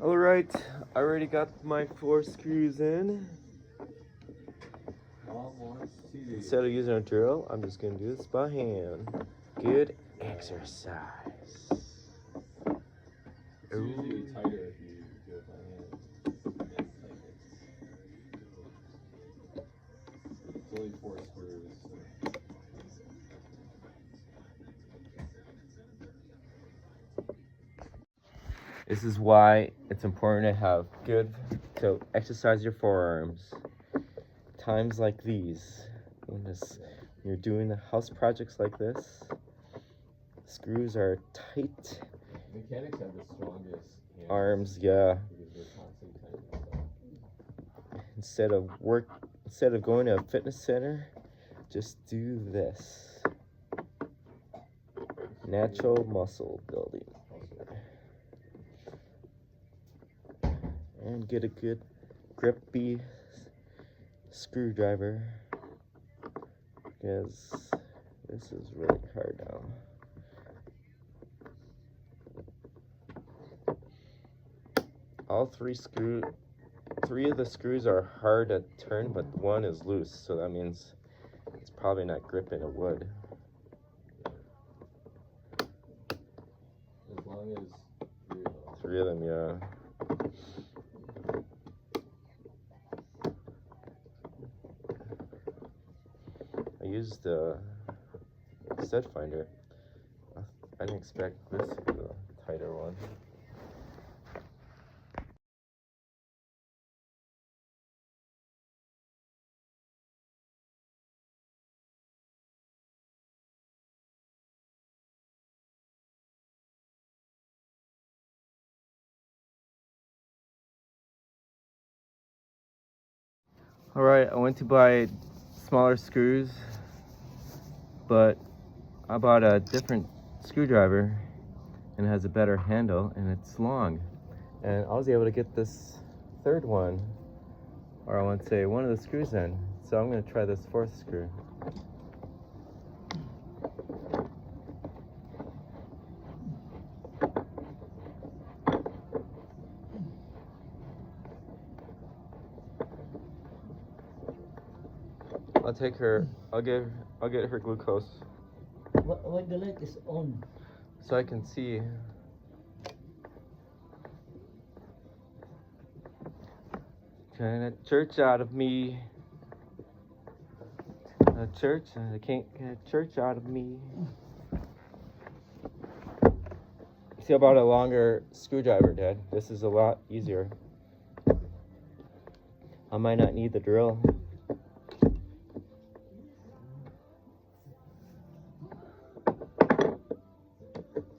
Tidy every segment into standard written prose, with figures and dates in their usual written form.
Alright, I already got my 4 screws in. Instead of using a drill, I'm just going to do this by hand. Good exercise. It's usually tighter if you do it by hand. It's only 4 screws. So. This is why it's important to exercise your forearms. Times like these, when you're doing the house projects like this, screws are tight. Mechanics have the strongest arms, yeah. Because they're constantly tightening stuff. Instead of going to a fitness center, just do this. Natural muscle building. And get a good grippy screwdriver, because this is really hard now. All three of the screws are hard to turn, but one is loose, so that means it's probably not gripping a wood. As long as 3 of them, yeah. I used the stud finder. I didn't expect this to be the tighter one. Alright, I went to buy smaller screws, but I bought a different screwdriver and it has a better handle and it's long. And I was able to get this 3rd one, or I want to say one of the screws in. So I'm going to try this 4th screw. I'll get her glucose. Why the light is on? So I can see. Trying to church out of me. I can't get a church out of me. See about a longer screwdriver, Dad. This is a lot easier. I might not need the drill.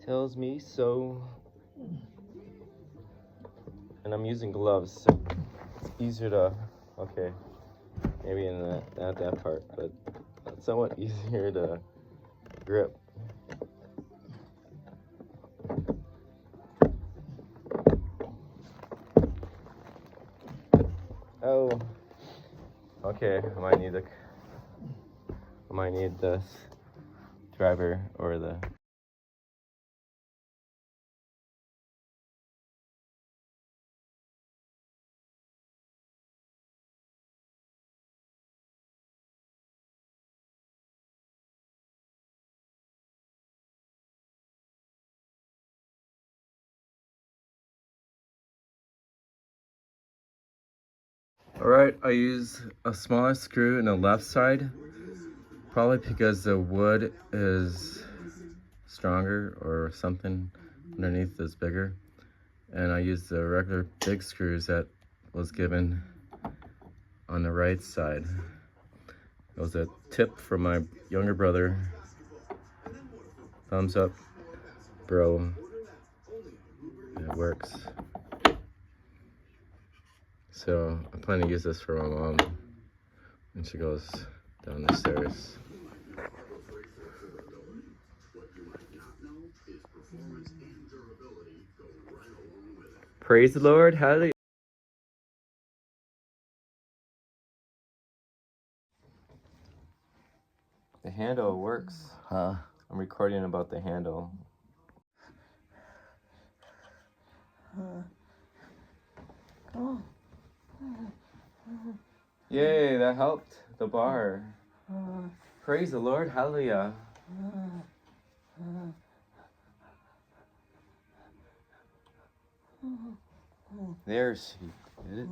Tells me so. And I'm using gloves, so it's easier to, okay, maybe in not that part, but it's somewhat easier to grip. Oh, okay, I might need this driver or the. Alright, I use a smaller screw in the left side, probably because the wood is stronger or something underneath is bigger. And I use the regular big screws that was given on the right side. It was a tip from my younger brother. Thumbs up, bro. It works. So I plan to use this for my mom when she goes down the stairs. Praise the Lord, hallelujah. The handle works. Huh? I'm recording about the handle. Yay, that helped the bar. Praise the Lord, hallelujah. There she did it.